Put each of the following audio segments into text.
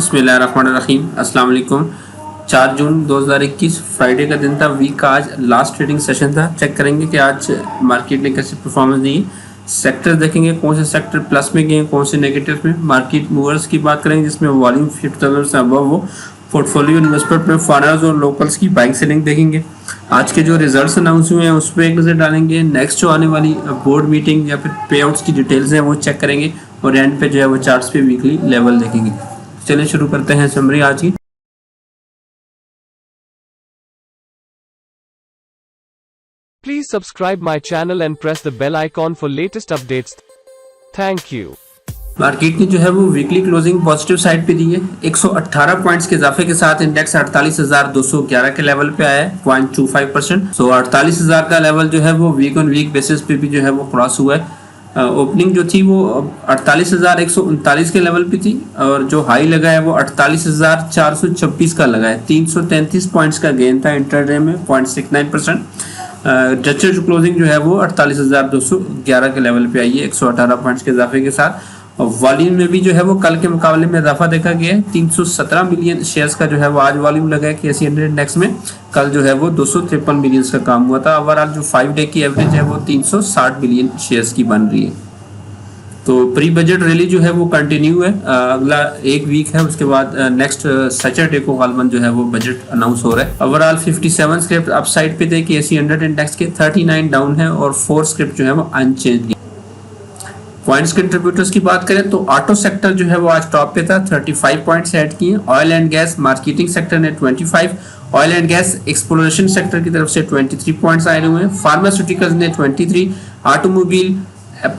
बिस्मिल्लाहिर्रहमानिर्रहीम। अस्सलाम वालेकुम। 4 जून 2021 फ्राइडे का दिन था। वीक का आज लास्ट ट्रेडिंग सेशन था। चेक करेंगे कि आज मार्केट ने कैसे परफॉर्मेंस दी। सेक्टर देखेंगे कौन से सेक्टर प्लस में गए, कौन से नेगेटिव में। मार्केट मूवर्स की बात करेंगे जिसमें वॉल्यूम 50,000 से अबव हो। पोर्टफोलियो इन्वेस्टमेंट में फॉरेनर्स और लोकल्स की बाइंग सेलिंग देखेंगे। आज के जो रिजल्ट्स अनाउंस हुए हैं उस पर एक नज़र डालेंगे। नेक्स्ट जो आने वाली बोर्ड मीटिंग या फिर पे आउट्स की डिटेल्स हैं वो चेक करेंगे और एंड पे जो है वो चार्ट्स पे वीकली लेवल देखेंगे। चलिए शुरू करते हैं समरी आज की। Please subscribe my channel and press the bell icon for latest updates. Thank you. Market ने जो है वो वीकली क्लोजिंग पॉजिटिव साइड पे दी है। 118 पॉइंट्स के इजाफे के साथ इंडेक्स 48,211 के लेवल पे आया है 0.25%। सो 48,000 का लेवल जो है वो वीक ऑन वीक बेसिस पे भी जो है वो क्रॉस हुआ है। ओपनिंग जो थी वो 48,139 के लेवल पे थी और जो हाई लगा है वो 48,426 का लगा है। 333 पॉइंट्स का गेन था इंटरडे में 0.69%। डचर क्लोजिंग जो है वो 48,211 के लेवल पे आई है 118 पॉइंट्स के इजाफे के साथ। और वॉल्यूम में भी जो है वो कल के मुकाबले में इजाफा देखा गया है। 317 मिलियन शेयर्स का जो है वो आज वॉल्यूम लगा है KSE 100 इंडेक्स में। कल जो है वो 253 मिलियन का काम हुआ था। ओवरऑल जो 5 डे की एवरेज है वो 360 मिलियन शेयर्स की बन रही है। तो प्री बजट रैली जो है वो कंटिन्यू है। अगला एक वीक है, उसके बाद नेक्स्ट सैटरडे को गालबन जो है वो बजट अनाउंस हो रहा है। ओवरऑल 57 स्क्रिप्ट अपसाइड पे थे KSE 100 इंडेक्स के, 39 डाउन है और 4 स्क्रिप्ट जो है वो अनचेंज। पॉइंट्स कंट्रीब्यूटर्स की बात करें तो ऑटो सेक्टर जो है वो आज टॉप पे था, 35 पॉइंट्स ऐड किए। Oil and gas marketing sector ने 25, oil and gas exploration sector की तरफ से 23 पॉइंट्स आए हुए हैं। फार्मास्यूटिकल्स ने 23, ऑटोमोबाइल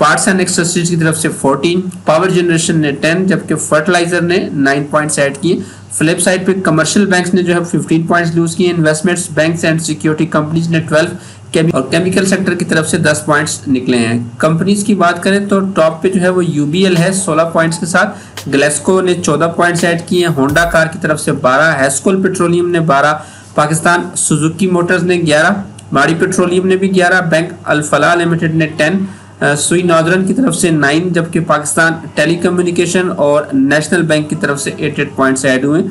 पार्ट्स एंड एक्सेसरीज की तरफ से 14, पावर जनरेशन ने 10, जबकि फर्टिलाइजर ने 9 पॉइंट्स ऐड किए। फ्लिप साइड पे कमर्शियल बैंक्स ने जो है 15 पॉइंट्स लूज किए। Investments banks and security companies ने 12 और केमिकल सेक्टर की तरफ से 10 पॉइंट्स निकले हैं। कंपनीज की बात करें तो टॉप पे जो है वो UBL है 16 पॉइंट्स के साथ। ग्लेस्को ने 14 पॉइंट्स ऐड किए हैं। होंडा कार की तरफ से 12, हेस्कोल पेट्रोलियम ने 12, पाकिस्तान सुजुकी मोटर्स ने 11, मारी पेट्रोलियम ने भी 11, बैंक अल-फलाह लिमिटेड ने 10, सुई नॉर्दर्न की तरफ से 9, जबकि पाकिस्तान टेलीकम्युनिकेशन और नेशनल बैंक की तरफ से 8 पॉइंट्स ऐड हुए।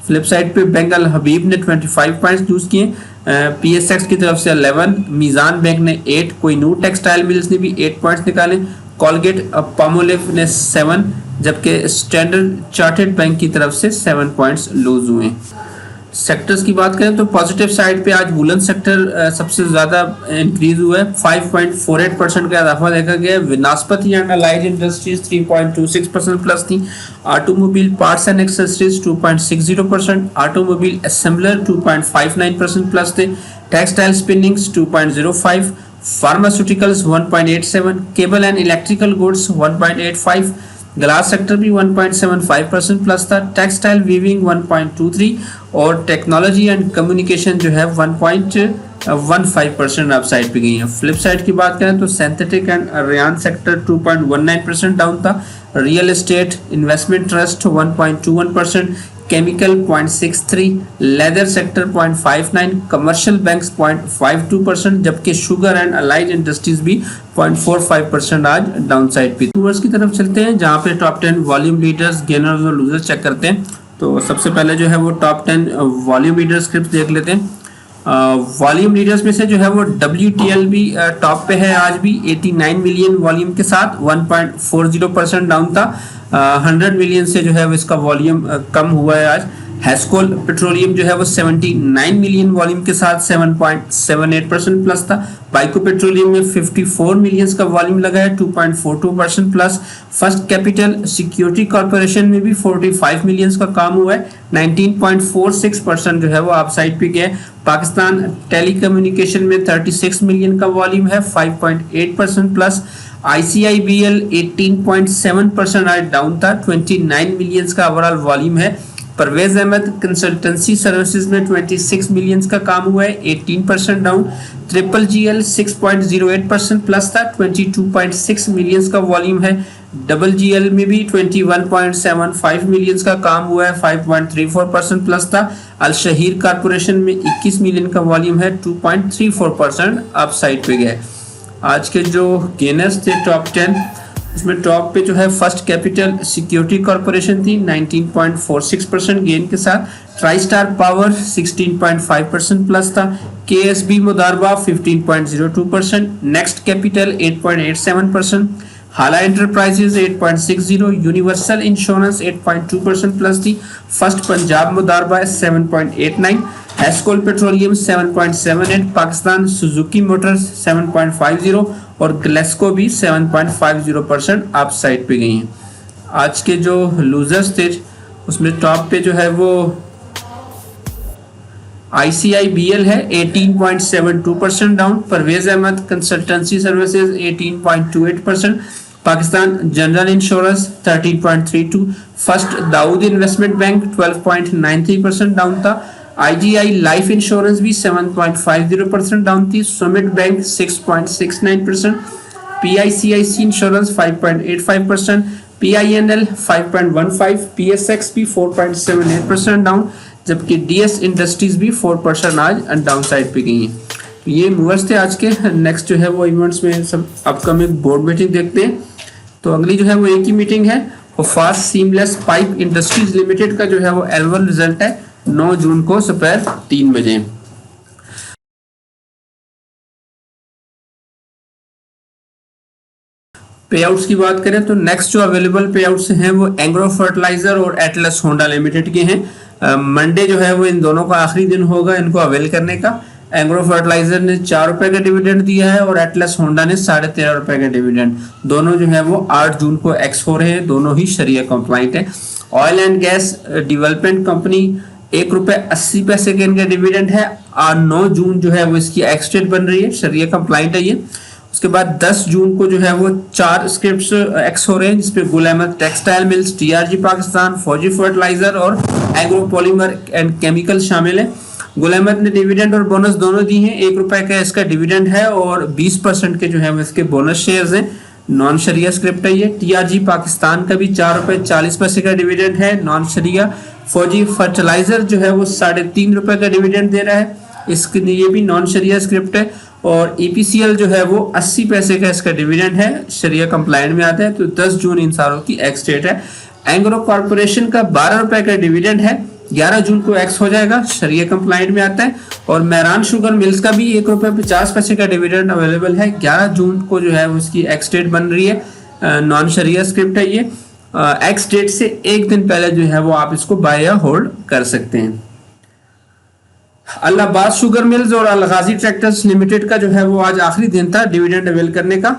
फ्लिप साइड पे बैंक अल हबीब ने 25 पॉइंट्स लूज किए। PSX की तरफ से 11, मीजान बैंक ने 8, कोहिनूर टेक्सटाइल मिल्स ने भी 8 पॉइंट्स निकाले। कॉलगेट पामोलिव ने 7, जबकि स्टैंडर्ड चार्टर्ड बैंक की तरफ से 7 पॉइंट्स लूज हुए। सेक्टर्स की बात करें तो पॉजिटिव साइड पे आज वुलन सेक्टर सबसे ज्यादा इंक्रीज हुआ है, 5.48% का इजाफा देखा गया है। Vanaspati and allied industries 3.26% plus थी। Automobile parts and accessories 2.60%, automobile assembler 2.59% plus थे। Textile spinnings 2.05, pharmaceuticals 1.87, cable and electrical goods 1.85, glass sector भी 1.75% प्लस था। टेक्सटाइल वीविंग 1.23 और टेक्नोलॉजी एंड कम्युनिकेशन जो है 1.15% अपसाइड पे गई है। फ्लिप साइड की बात करें तो synthetic and rayon sector 2.19% down था। Real estate investment trust 1.21%, chemical 0.63, leather sector 0.59, commercial banks 0.52%, जबकि शुगर एंड अलाइड इंडस्ट्रीज भी 0.45% आज डाउन साइड पे। टूवर्स की तरफ चलते हैं जहां पे टॉप 10 वॉल्यूम लीडर्स, गेनर्स और लूजर्स चेक करते हैं। तो सबसे पहले जो है वो टॉप 10 वॉल्यूम लीडर स्क्रिप्ट देख लेते हैं। वॉल्यूम लीडर्स में से जो है वो WTL भी टॉप पे है आज भी 89 मिलियन वॉल्यूम के साथ, 1.40% डाउन था। 100 मिलियन से जो है वो इसका वॉल्यूम कम हुआ है आज। हेस्कोल पेट्रोलियम जो है वो 79 मिलियन वॉल्यूम के साथ 7.78% प्लस था। बाइको पेट्रोलियम में 54 मिलियन का वॉल्यूम लगा है 2.42% plus. First capital security corporation में भी 45 मिलियन का काम हुआ है, 19.46% जो है वो अपसाइड पे गया है। पाकिस्तान टेलीकम्युनिकेशन में 36 मिलियन का वॉल्यूम है 5.8% प्लस। ICIBL 18.7% आज डाउन था, 29 मिलियन का ओवरऑल वॉल्यूम है। परवेज अहमद कंसल्टेंसी सर्विसेज में 26 मिलियन का काम हुआ है 18% डाउन। ट्रिपल GL 6.08% प्लस था, 22.6 मिलियन का वॉल्यूम है। डबल GL में भी 21.75 मिलियन का काम हुआ है 5.34% प्लस था। अल शहीर कारपोरेशन में 21 मिलियन का वॉल्यूम है 2.34% अप साइड पे गया। आज के जो गेनर्स थे टॉप 10 इसमें टॉप पे जो है फर्स्ट कैपिटल सिक्योरिटी कॉर्पोरेशन थी 19.46% गेन के साथ, ट्राई स्टार पावर 16.5% प्लस था, KSB Modaraba 15.02%, next capital 8.87%, Hala enterprises 8.60, universal insurance 8.2% plus थी, फर्स्ट पंजाब मुदारबा 7.89, एस्कोल पेट्रोलियम 7.78, पाकिस्तान सुजुकी मोटर्स 7.50 और ग्लेस्को भी 7.50% अप साइड पे गई हैं। आज के जो लूजर्स थे उसमें टॉप पे जो है वो ICIBL है 18.72% down, Parvez Ahmed consultancy services 18.28%, Pakistan general insurance 13.32, first Dawood investment bank 12.93% down था, IGI लाइफ इंश्योरेंस भी 7.50% डाउन थी, summit bank 6.69%, PICIC insurance 5.85%, PINL 5.15, PSX भी 4.78% डाउन, जबकि DS इंडस्ट्रीज भी 4% आज डाउन साइड पे गई हैं। तो ये मूवर्स थे आज के। नेक्स्ट जो है वो इवेंट्स में सब अपकमिंग बोर्ड मीटिंग देखते हैं। तो अगली जो है वो एक ही मीटिंग है, वो fast seamless pipe industries limited का जो है वो एनुअल रिजल्ट है 9 जून को दोपहर 3 बजे। पे आउट्स की बात करें तो नेक्स्ट जो अवेलेबल पे आउट्स हैं वो एंग्रो फर्टिलाइजर और एटलस होंडा लिमिटेड के हैं। मंडे जो है वो इन दोनों का आखिरी दिन होगा इनको अवेल करने का। एंग्रो फर्टिलाइजर ने 4 रुपए का डिविडेंड दिया है और एटलस होंडा ने 13.5 रुपए का डिविडेंड। दोनों जो है वो 8 जून को एक्स हो रहे हैं, दोनों ही शरिया कंप्लाइंट है। Oil and gas development company 1 रुपए 80 पैसे के इनका डिविडेंड है। 9 जून जो है वो इसकी एक्स डेट बन रही है, शरिया कंप्लाइंट है ये। उसके बाद 10 जून को जो है वो 4 स्क्रिप्ट्स एक्स हो रहे हैं, जिसपे Gul Ahmed textile mills, TRG Pakistan, Fauji fertiliser और एग्रो पॉलीमर एंड केमिकल शामिल है। गुल अहमद ने डिविडेंड और बोनस दोनों दी हैं। 1 रुपए का इसका डिविडेंड है और 20% के जो है वो इसके बोनस शेयर्स हैं। नॉन शरिया स्क्रिप्ट है ये। TRG पाकिस्तान का भी 4 रुपए 40 पैसे का डिविडेंड है, नॉन शरिया। फौजी फर्टिलाइजर जो है वो 3.5 रुपए का डिविडेंड दे रहा है, इसके लिए भी नॉन शरिया स्क्रिप्ट है। और EPCL जो है वो 80 पैसे का इसका डिविडेंड है, शरिया कंप्लाइंट में आता है। तो 10 जून इन सारों की एक्स डेट है। एंग्रो कॉर्पोरेशन का 12 रुपए का डिविडेंड है, 11 जून को एक्स हो जाएगा, शरिया कंप्लाइंट में आता है। और मेहरान शुगर मिल्स का भी 1 रुपए 50 पैसे का डिविडेंड अवेलेबल है, 11 जून को जो है उसकी एक्स डेट बन रही है। नॉन शरिया स्क्रिप्ट है ये। एक्स डेट से एक दिन पहले जो है वो आप इसको बाय या होल्ड कर सकते हैं। अलाहाबाद शुगर मिल्स और अलगाजी ट्रैक्टर्स लिमिटेड का जो है वो आज आखिरी दिन था डिविडेंड अवेल करने का।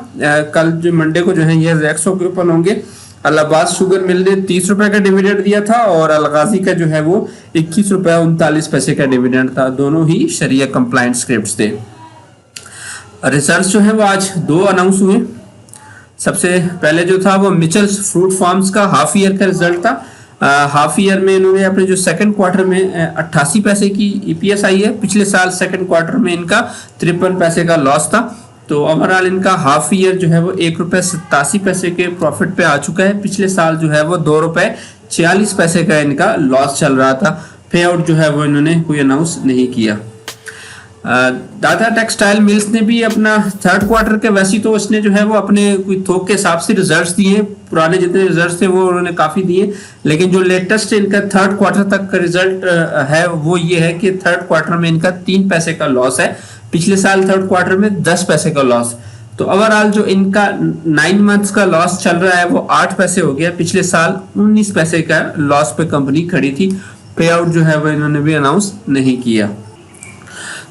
कल जो मंडे को जो है ये एक्स के ओपन होंगे। अलाहाबाद शुगर मिल ने 30 रुपए का डिविडेंड दिया था और अलगाजी का जो है वो 21 रुपए 39 पैसे का डिविडेंड था। दोनों ही शरिया कंप्लाइंट स्क्रिप्ट्स थे। रिजल्ट्स जो है वो आज 2 अनाउंस हुए। सबसे पहले जो था वो मिचल्स फ्रूट फार्म्स का हाफ ईयर का रिजल्ट था। हाफ ईयर में इन्होंने अपने जो सेकंड क्वार्टर में 88 पैसे की EPS आई है। पिछले साल सेकंड क्वार्टर में इनका 53 पैसे का लॉस था। तो ओवरऑल इनका हाफ ईयर जो है वो 1 रुपए 87 पैसे के प्रॉफिट पे आ चुका है। पिछले साल जो है वो 2 रुपए 46 पैसे का इनका लॉस चल रहा था। पे आउट जो है वो इन्होंने कोई अनाउंस नहीं किया। दादा टेक्सटाइल मिल्स ने भी अपना थर्ड क्वार्टर के, वैसे तो उसने जो है वो अपने कोई थोक के हिसाब से रिजल्ट्स दिए, पुराने जितने रिजल्ट्स थे वो उन्होंने काफी दिए, लेकिन जो लेटेस्ट इनका थर्ड क्वार्टर तक का रिजल्ट है वो ये है कि थर्ड क्वार्टर में इनका 3 पैसे का लॉस है। पिछले साल थर्ड क्वार्टर में 10 पैसे का लॉस। तो ओवरऑल जो इनका 9 मंथ्स का लॉस चल रहा है वो 8 पैसे हो गया। पिछले साल 19 पैसे का लॉस पे कंपनी खड़ी थी। पे आउट जो है वो इन्होंने भी अनाउंस नहीं किया।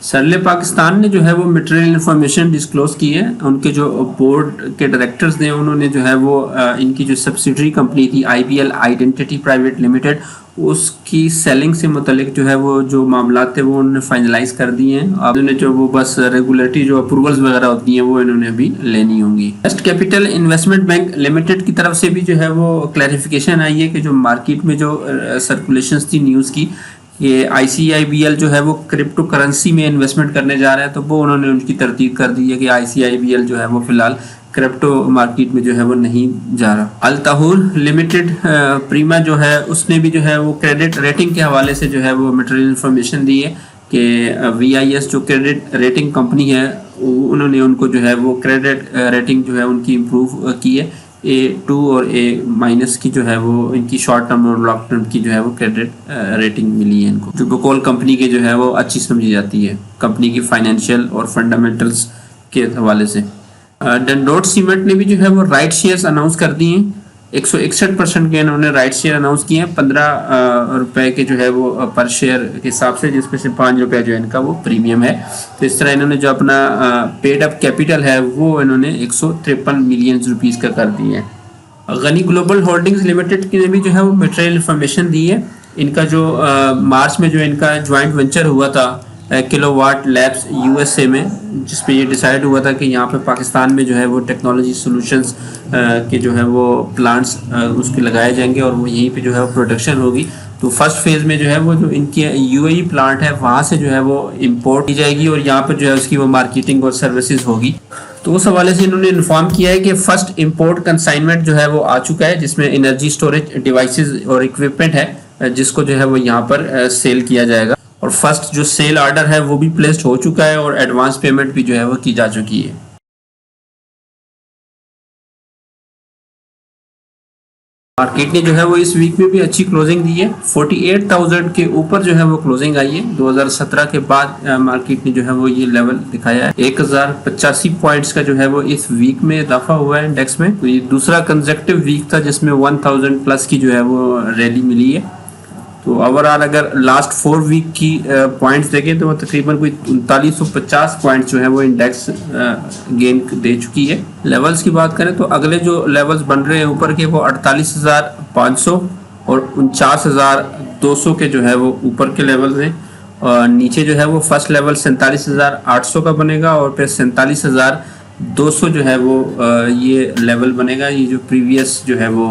सरले पाकिस्तान ने जो है वो मटेरियल इन्फॉर्मेशन डिस्क्लोज की है। उनके जो बोर्ड के डायरेक्टर्स ने उन्होंने जो है वो इनकी जो सब्सिडरी कंपनी थी IBL आइडेंटिटी प्राइवेट लिमिटेड, उसकी सेलिंग से मुतलिक जो है वो जो मामला थे वो उन्होंने फाइनलाइज कर दिए हैं। अब उन्होंने जो वो बस रेगुलेटरी जो अप्रूवल्स वगैरह होती हैं वो इन्होंने अभी लेनी होंगी। West capital investment bank limited की तरफ से भी जो है वो क्लैरिफिकेशन आई है कि जो मार्केट में जो सर्कुलेशन थी न्यूज़ की, ये ICIBL जो है वो क्रिप्टो करेंसी में इन्वेस्टमेंट करने जा रहा है, तो वो उन्होंने उनकी तरतीब कर दी है कि ICIBL जो है वो फिलहाल क्रिप्टो मार्केट में जो है वो नहीं जा रहा। अल तहूर लिमिटेड प्रीमा जो है उसने भी जो है वो क्रेडिट रेटिंग के हवाले से जो है वो मटेरियल इन्फॉर्मेशन दी है कि VIS जो क्रेडिट रेटिंग कंपनी है उन्होंने उनको जो है वो क्रेडिट रेटिंग जो है उनकी इम्प्रूव की है। A2 और A- की जो है वो इनकी शॉर्ट टर्म और लॉन्ग टर्म की जो है वो क्रेडिट रेटिंग मिली है इनको, जो बकौल कंपनी के जो है वो अच्छी समझी जाती है कंपनी की फाइनेंशियल और फंडामेंटल्स के हवाले से। डनडोट सीमेंट ने भी जो है वो राइट शेयर्स अनाउंस कर दिए हैं। 161% के इन्होंने राइट शेयर अनाउंस किए हैं, 15 रुपए के जो है वो पर शेयर के हिसाब से, जिसमें से 5 रुपया जो है इनका वो प्रीमियम है। तो इस तरह इन्होंने जो अपना पेड अप कैपिटल है वो इन्होंने 153 मिलियन रुपीस का कर दिया है। गनी ग्लोबल होल्डिंग्स लिमिटेड ने भी जो है वो मटेरियल इन्फॉर्मेशन दी है। इनका जो मार्च में जो इनका ज्वाइंट वेंचर हुआ था किलोवाट लैब्स यूएसए में, जिसपे ये डिसाइड हुआ था कि यहाँ पे पाकिस्तान में जो है वो टेक्नोलॉजी सॉल्यूशंस के जो है वो प्लांट्स उसके लगाए जाएंगे और वो यहीं पे जो है वो प्रोडक्शन होगी। तो फर्स्ट फेज़ में जो है वो जो इनकी यूएई प्लांट है वहाँ से जो है वो इंपोर्ट की जाएगी और यहाँ पर जो है उसकी वो मार्केटिंग और सर्विसेज होगी। तो उस हवाले से इन्होंने इन्फॉर्म किया है कि फर्स्ट इंपोर्ट कंसाइनमेंट जो है वो आ चुका है, जिसमें एनर्जी स्टोरेज डिवाइसेस और इक्विपमेंट है जिसको जो है वो यहाँ पर सेल किया जाएगा। और फर्स्ट जो सेल ऑर्डर है वो भी प्लेस्ड हो चुका है और एडवांस पेमेंट भी जो है वो की जा चुकी है। मार्केट ने जो है वो इस वीक में भी अच्छी क्लोजिंग दी है। 48,000 के ऊपर जो है वो क्लोजिंग आई है। 2017 के बाद मार्केट ने जो है वो ये लेवल दिखाया है। 1085 पॉइंट्स का जो है वो इस वीक में इजाफा हुआ है इंडेक्स में। तो ये दूसरा कंसेक्टिव वीक था जिसमें 1000 प्लस की जो है वो रैली मिली है। तो ओवरऑल अगर लास्ट 4 वीक की पॉइंट्स देखें तो वो तकरीबन कोई 3950 पॉइंट्स जो है वो इंडेक्स गेन दे चुकी है। लेवल्स की बात करें तो अगले जो लेवल्स बन रहे हैं ऊपर के वो 48,500 और 49,200 के जो है वो ऊपर के लेवल्स हैं। और नीचे जो है वो फर्स्ट लेवल 47,800 का बनेगा और फिर 47,200 जो है वो ये लेवल बनेगा। ये जो प्रीवियस जो है वो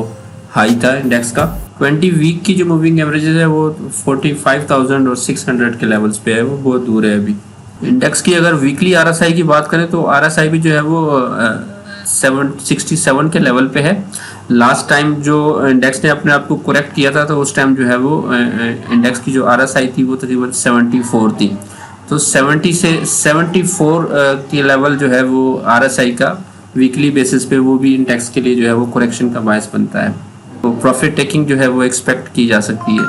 हाई था इंडेक्स का। 20 वीक की जो मूविंग एवरेजेस है वो 45,000 और 600 के लेवल्स पे है, वो बहुत दूर है अभी। इंडेक्स की अगर वीकली आरएसआई की बात करें तो आरएसआई भी जो है वो 767 के लेवल पे है। लास्ट टाइम जो इंडेक्स ने अपने आप को करेक्ट किया था तो उस टाइम जो है वो इंडेक्स की जो आरएसआई थी वो तकरीबन 74 थी। तो 70 से 74 के लेवल जो है वो आरएसआई का वीकली बेसिस पे वो भी इंडेक्स के लिए जो है वो करेक्शन का बायस बनता है। तो प्रॉफिट टेकिंग जो है वो एक्सपेक्ट की जा सकती है।